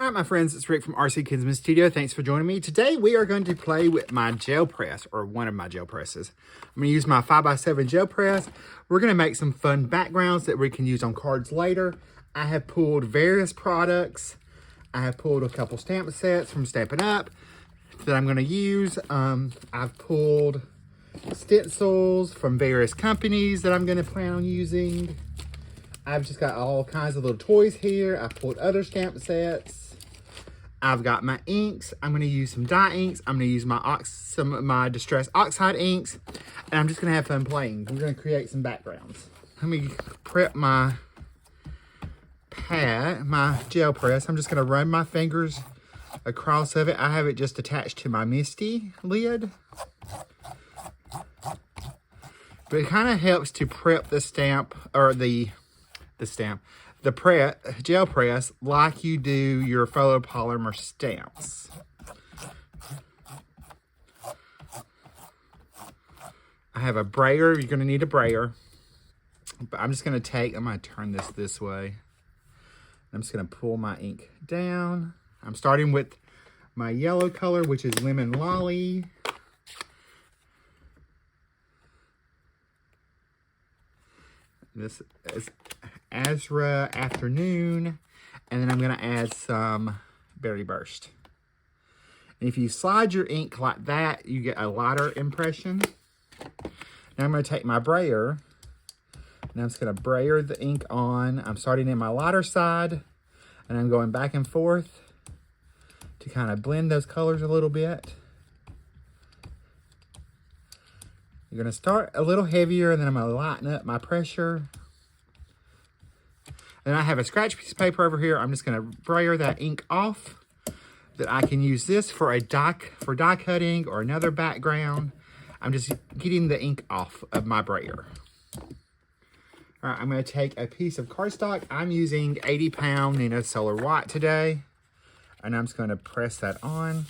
All right, my friends, it's Rick from RC Kinsman Studio. Thanks for joining me. Today, we are going to play with my gel press, or one of my gel presses. I'm going to use my 5x7 gel press. We're going to make some fun backgrounds that we can use on cards later. I have pulled various products. I have pulled a couple stamp sets from Stampin' Up that I'm going to use. I've pulled stencils from various companies that I'm going to plan on using. I've just got all kinds of little toys here. I pulled other stamp sets. I've got my inks. I'm going to use some dye inks. I'm going to use some of my Distress Oxide inks. And I'm just going to have fun playing. We're going to create some backgrounds. Let me prep my pad, my gel press. I'm just going to run my fingers across of it. I have it just attached to my Misty lid. But it kind of helps to prep the stamp, or the gel press like you do your photopolymer stamps. I have a brayer. You're going to need a brayer. But I'm just going to I'm going to turn this way. I'm just going to pull my ink down. I'm starting with my yellow color, which is Lemon Lolly. This is Azra Afternoon, and then I'm going to add some Berry Burst. And if you slide your ink like that, you get a lighter impression. Now I'm going to take my brayer, and I'm just going to brayer the ink on. I'm starting in my lighter side, and I'm going back and forth to kind of blend those colors a little bit. You're going to start a little heavier, and then I'm going to lighten up my pressure. Then I have a scratch piece of paper over here. I'm just going to brayer that ink off, that I can use this for die cutting or another background. I'm just getting the ink off of my brayer. All right, I'm going to take a piece of cardstock. I'm using 80-pound Nina Solar White today, and I'm just going to press that on.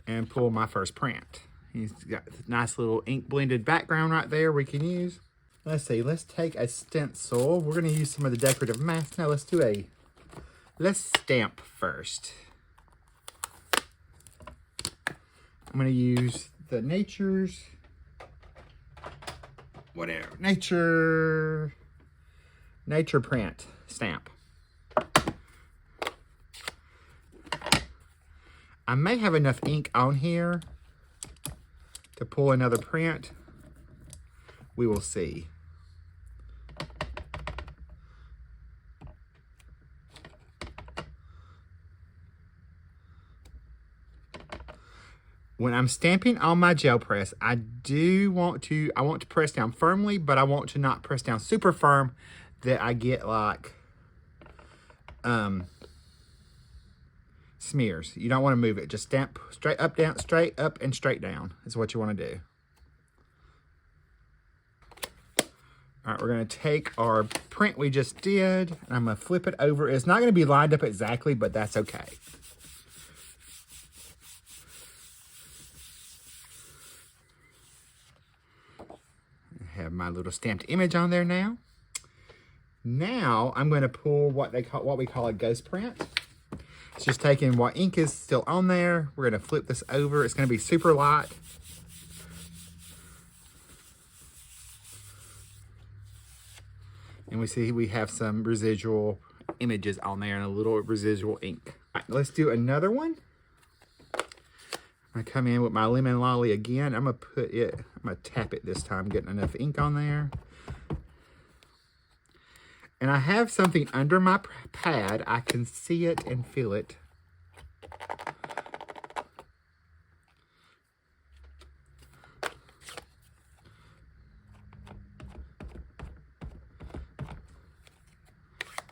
And pull my first print. He's got a nice little ink blended background right there we can use. Let's see, let's take a stencil. We're gonna use some of the decorative masks. Now let's stamp first. I'm gonna use the nature print stamp. I may have enough ink on here to pull another print. We will see. When I'm stamping on my gel press, I want to press down firmly, but I want to not press down super firm that I get like smears. You don't want to move it. Just stamp straight up, down, straight up, and straight down is what you want to do. All right, we're going to take our print we just did, and I'm going to flip it over. It's not going to be lined up exactly, but that's okay. I have my little stamped image on there now. Now I'm going to pull what we call a ghost print. It's just taking what ink is still on there. We're going to flip this over. It's going to be super light. And we see we have some residual images on there and a little residual ink. All right, let's do another one. I'm going to come in with my Lemon Lolly again. I'm going to tap it this time, getting enough ink on there. And I have something under my pad. I can see it and feel it.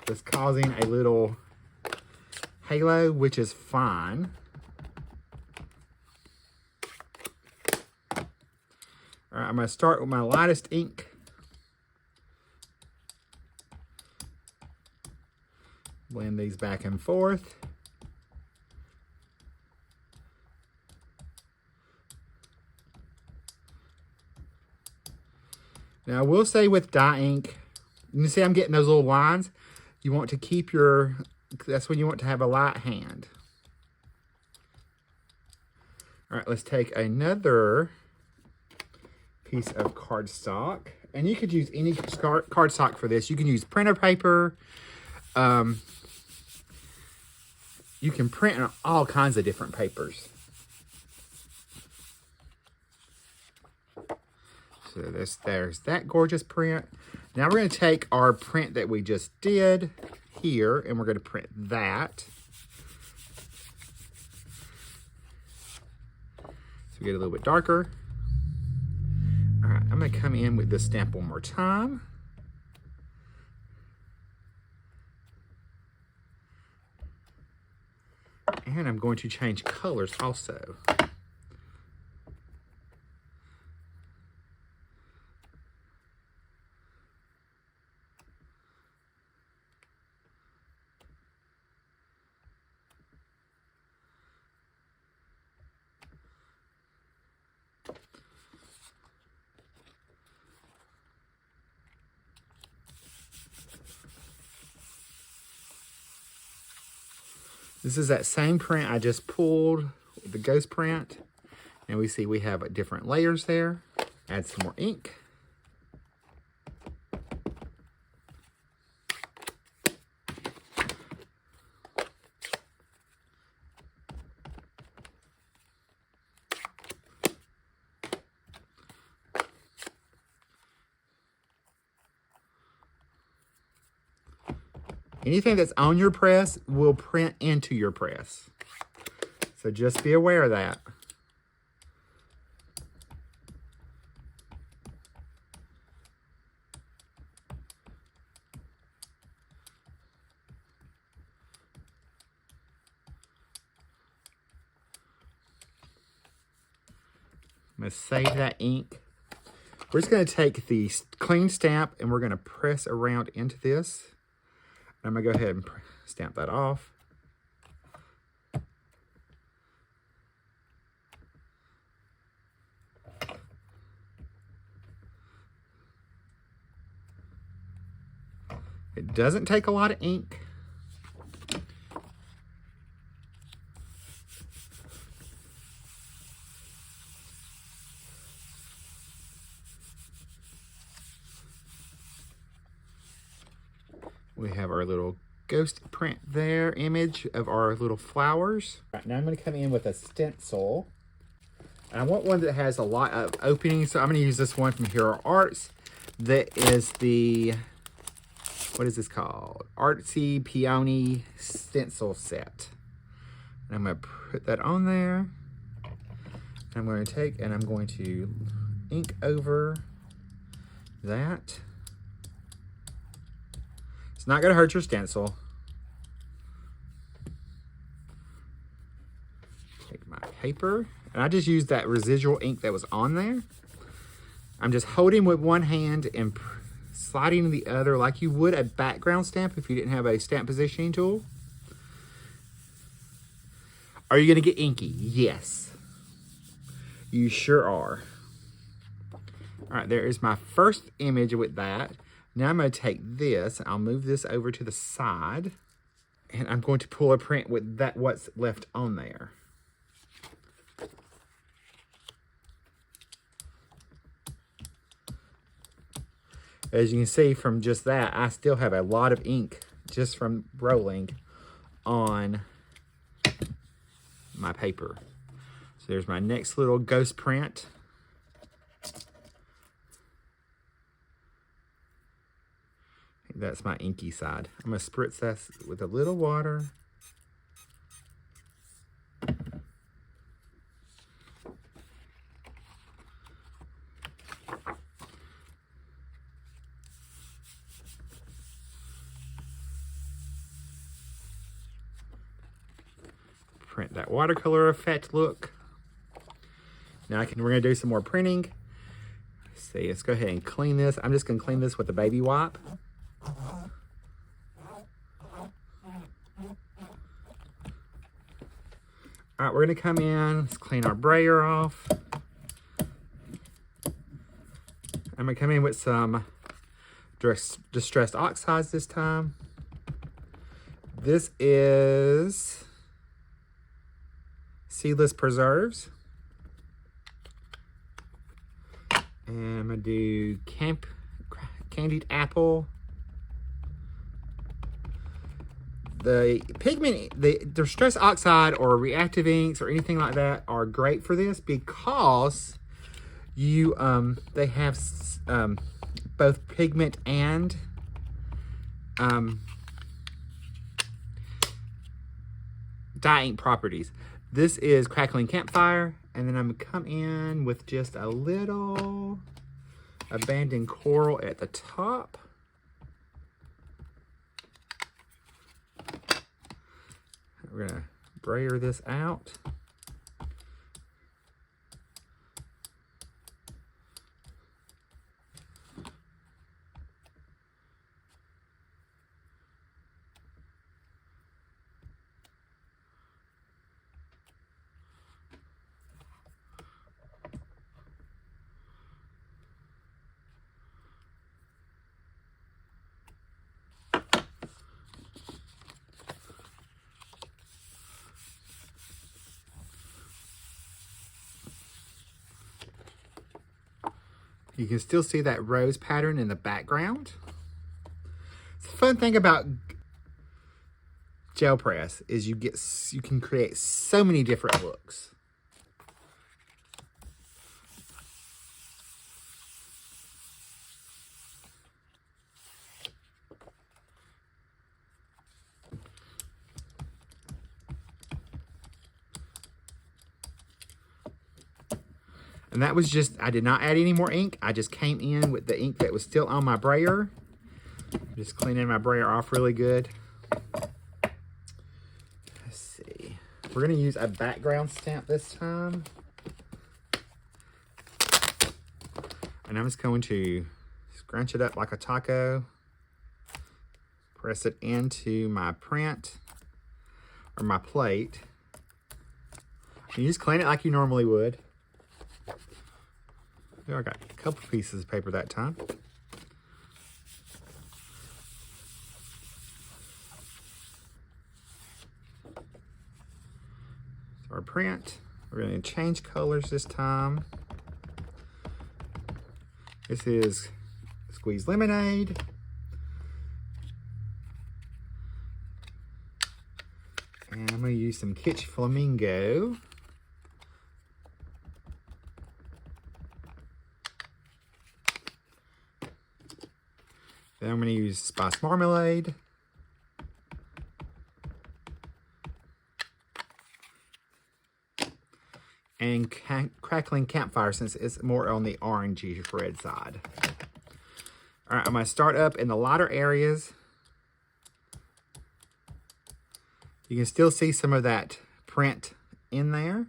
It's causing a little halo, which is fine. All right, I'm going to start with my lightest ink. Blend these back and forth. Now, I will say with dye ink, you can see I'm getting those little lines. You want to keep your, that's when you want to have a light hand. All right, let's take another piece of cardstock. And you could use any cardstock for this. You can use printer paper. You can print on all kinds of different papers. So there's that gorgeous print. Now we're going to take our print that we just did here, and we're going to print that. So we get a little bit darker. All right, I'm going to come in with this stamp one more time. And I'm going to change colors also. This is that same print I just pulled, the ghost print. And we see we have different layers there. Add some more ink. Anything that's on your press will print into your press. So just be aware of that. I'm going to save that ink. We're just going to take the clean stamp and we're going to press around into this. I'm going to go ahead and stamp that off. It doesn't take a lot of ink. We have our little ghost print there, image of our little flowers. All right, now I'm going to come in with a stencil. And I want one that has a lot of openings, so I'm going to use this one from Hero Arts. That is the, what is this called? Artsy Peony Stencil Set. And I'm going to put that on there. I'm going to take and I'm going to ink over that. It's not going to hurt your stencil. Take my paper, and I just used that residual ink that was on there. I'm just holding with one hand and sliding the other like you would a background stamp if you didn't have a stamp positioning tool. Are you going to get inky? Yes. You sure are. All right, there is my first image with that. Now I'm going to take this, and I'll move this over to the side, and I'm going to pull a print with that what's left on there. As you can see from just that, I still have a lot of ink just from rolling on my paper. So there's my next little ghost print. That's my inky side. I'm going to spritz this with a little water. Print that watercolor effect look. Now we're going to do some more printing. Let's see, let's go ahead and clean this. I'm just going to clean this with a baby wipe. All right, we're going to come in, let's clean our brayer off. I'm going to come in with some Distress Oxides this time. This is Seedless Preserves. And I'm going to do Candied Apple. The pigment, the Distress Oxide or reactive inks or anything like that are great for this because you they have both pigment and dye ink properties. This is Crackling Campfire, and then I'm gonna come in with just a little Abandoned Coral at the top. We're gonna brayer this out. You can still see that rose pattern in the background. The fun thing about gel press is you can create so many different looks. And that was just, I did not add any more ink. I just came in with the ink that was still on my brayer. Just cleaning my brayer off really good. Let's see. We're gonna use a background stamp this time. And I'm just going to scrunch it up like a taco. Press it into my print or my plate. And you just clean it like you normally would. I got a couple pieces of paper that time. So our print, we're going to change colors this time. This is Squeeze Lemonade. And I'm going to use some Kitsch Flamingo. Then I'm going to use Spice Marmalade. And Crackling Campfire, since it's more on the orangey red side. All right, I'm going to start up in the lighter areas. You can still see some of that print in there.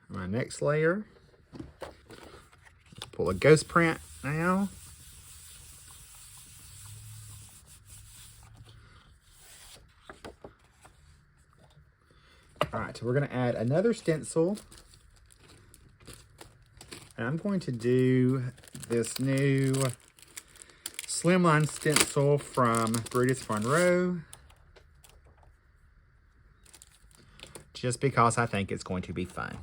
My next layer, pull a ghost print now. All right, so we're going to add another stencil. And I'm going to do this new slimline stencil from Brutus Monroe. Just because I think it's going to be fun.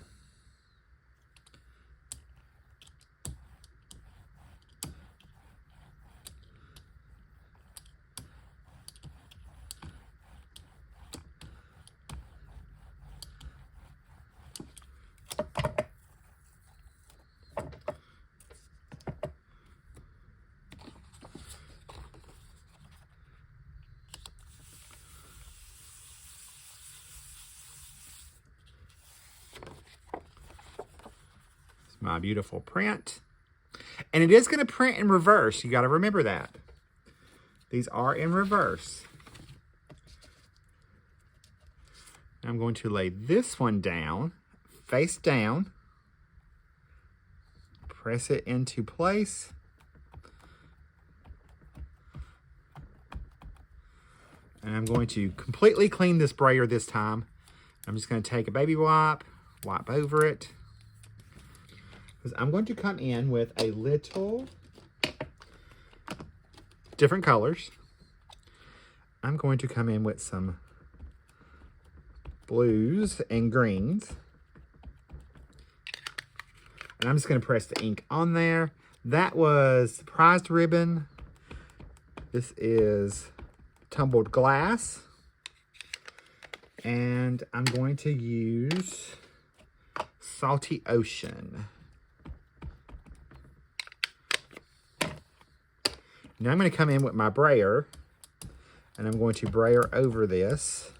My beautiful print. And it is going to print in reverse. You got to remember that. These are in reverse. I'm going to lay this one down, face down, press it into place. And I'm going to completely clean this brayer this time. I'm just going to take a baby wipe, wipe over it. Because I'm going to come in with a little different colors. I'm going to come in with some blues and greens. And I'm just going to press the ink on there. That was prized ribbon. This is tumbled glass. And I'm going to use Salty Ocean. Now I'm going to come in with my brayer, and I'm going to brayer over this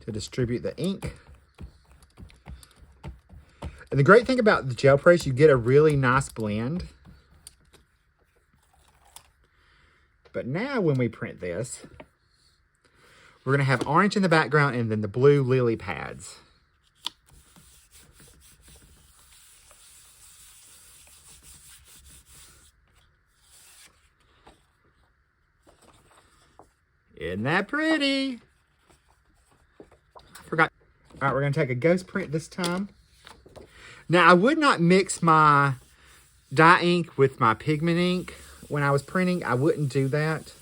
to distribute the ink. And the great thing about the gel press, you get a really nice blend. But now when we print this, we're going to have orange in the background and then the blue lily pads. Isn't that pretty? I forgot. All right, we're going to take a ghost print this time. Now, I would not mix my dye ink with my pigment ink when I was printing. I wouldn't do that.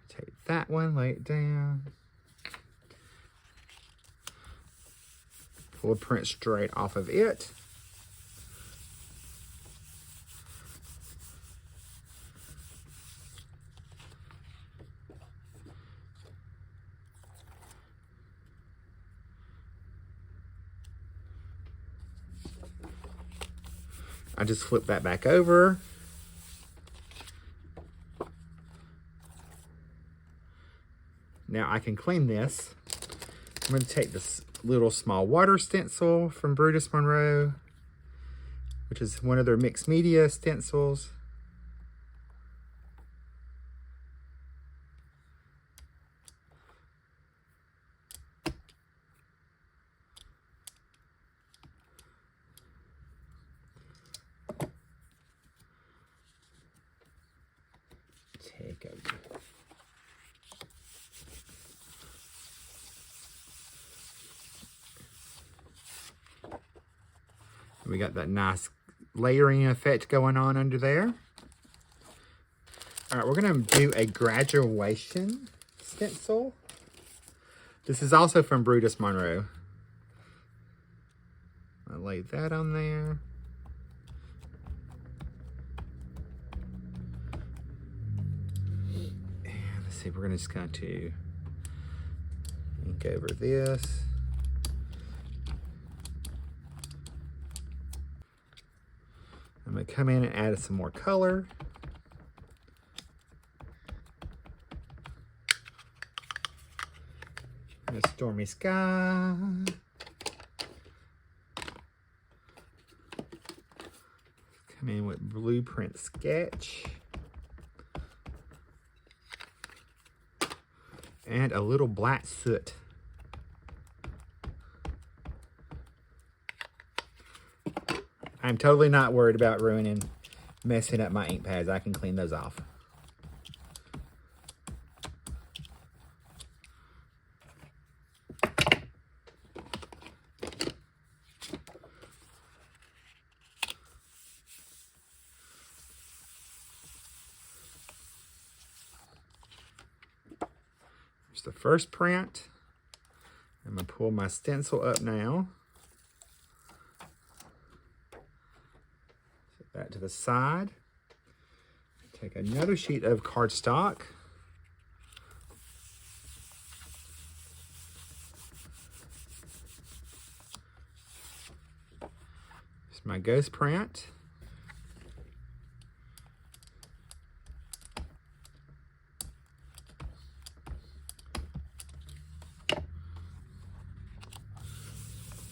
Take that one, lay it down. Pull the print straight off of it. I just flip that back over. Now I can clean this. I'm going to take this little small water stencil from Brutus Monroe, which is one of their mixed media stencils. Take over. We got that nice layering effect going on under there. All right, we're going to do a graduation stencil. This is also from Brutus Monroe. I lay that on there. And let's see, we're just going to ink over this. I'm going to come in and add some more color. And a stormy sky. Come in with Blueprint Sketch. And a little black soot. I'm totally not worried about messing up my ink pads. I can clean those off. Here's the first print. I'm going to pull my stencil up now. That to the side. Take another sheet of cardstock. Here's my ghost print.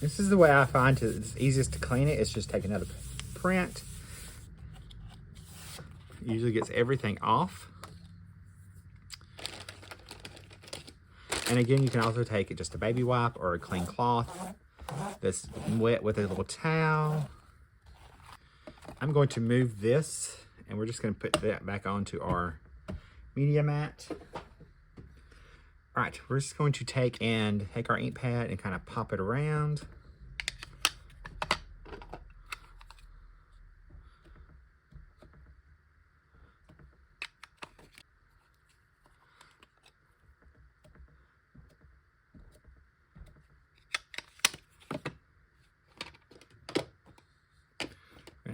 This This is the way I find it's easiest to clean it. It's just take another print. Usually gets everything off. And again, you can also take just a baby wipe or a clean cloth that's wet with a little towel. I'm going to move this, and we're just going to put that back onto our media mat. All right, we're just going to take our ink pad and kind of pop it around.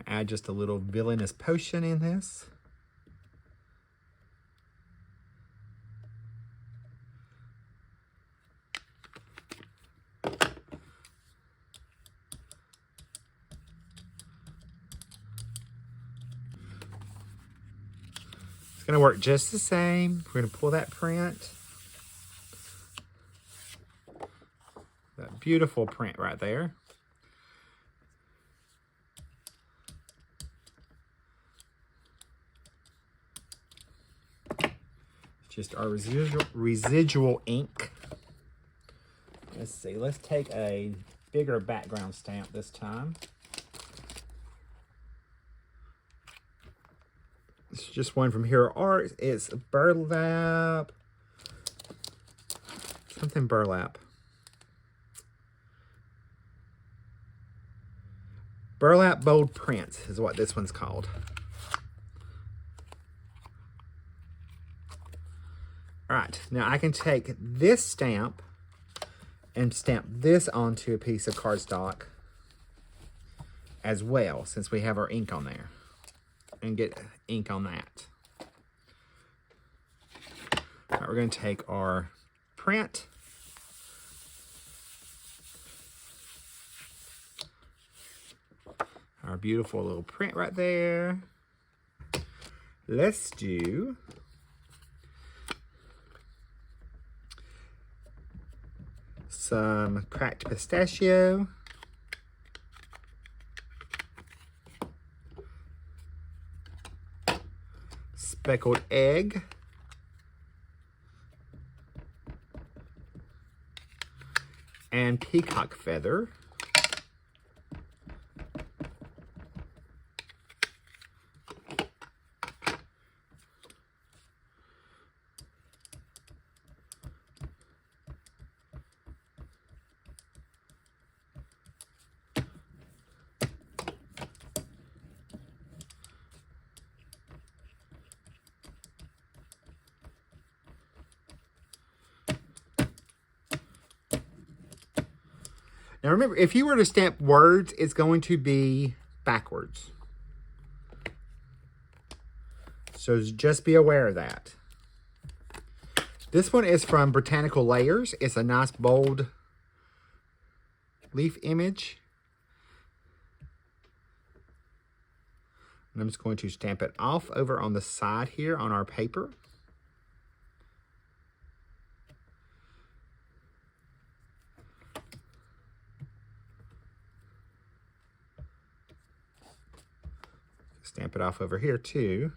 Add just a little villainous potion in this. It's going to work just the same. We're going to pull that print. That beautiful print right there. Just our residual ink. Let's see, let's take a bigger background stamp this time. It's just one from Hero Arts. It's burlap. Something burlap. Burlap Bold Prints is what this one's called. All right, now I can take this stamp and stamp this onto a piece of cardstock as well, since we have our ink on there, and get ink on that. All right, we're going to take our print. Our beautiful little print right there. Let's do some cracked pistachio. Speckled egg. And peacock feather. Now remember, if you were to stamp words, it's going to be backwards. So just be aware of that. This one is from Botanical Layers. It's a nice bold leaf image. And I'm just going to stamp it off over on the side here on our paper. Stamp it off over here too.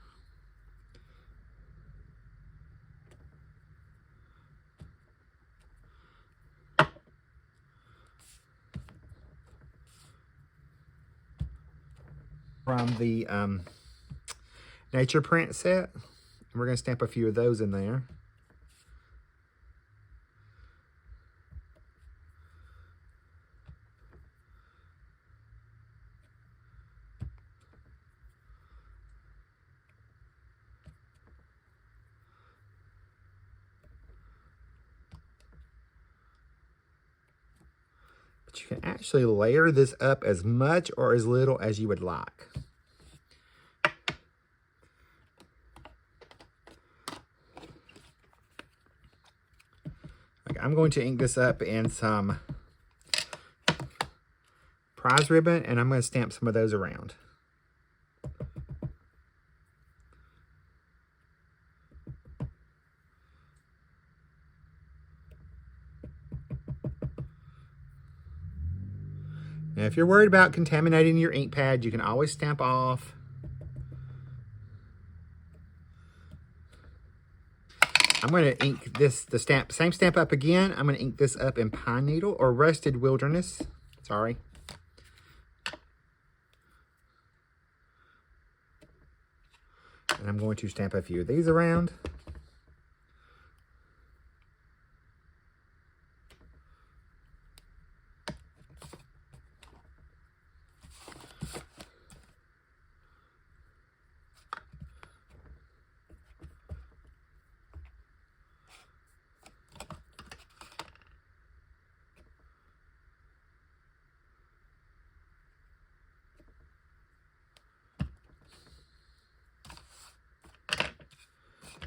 From the nature print set. We're going to stamp a few of those in there. But you can actually layer this up as much or as little as you would like. I'm going to ink this up in some prize ribbon, and I'm going to stamp some of those around. Now, if you're worried about contaminating your ink pad, you can always stamp off. I'm going to ink this, same Stamp Up again. I'm going to ink this up in Pine Needle or Rusted Wilderness. Sorry. And I'm going to stamp a few of these around.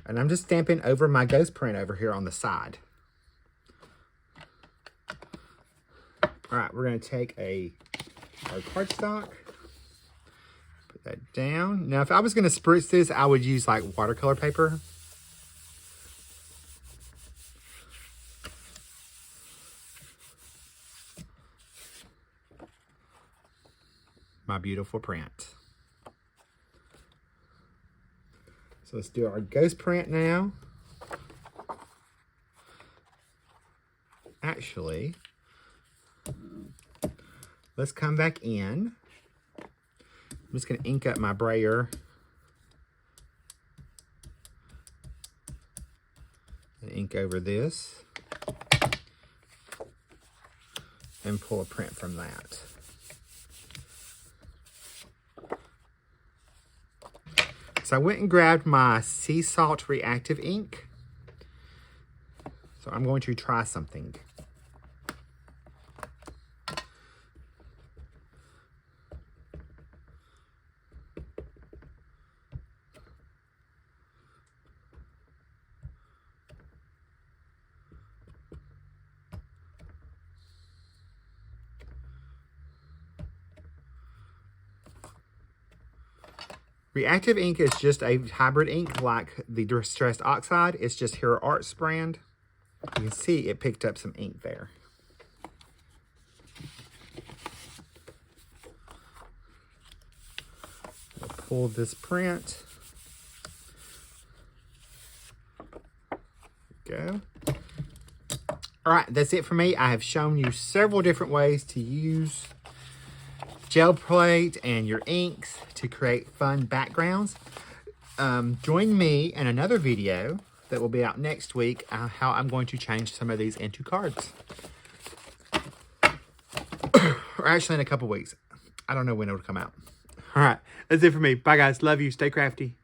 And I'm just stamping over my ghost print over here on the side. All right, we're going to take our cardstock, put that down. Now, if I was going to spritz this, I would use like watercolor paper. My beautiful print. So let's do our ghost print now. Actually, let's come back in. I'm just going to ink up my brayer. And ink over this. And pull a print from that. So I went and grabbed my sea salt reactive ink. So I'm going to try something. Reactive ink is just a hybrid ink like the Distress Oxide. It's just Hero Arts brand. You can see it picked up some ink there. I'll pull this print. There we go. All right, that's it for me. I have shown you several different ways to use gel plate and your inks to create fun backgrounds. Join me in another video that will be out next week, how I'm going to change some of these into cards. Or actually in a couple weeks. I don't know when it'll come out. All right, that's it for me. Bye guys, love you, stay crafty.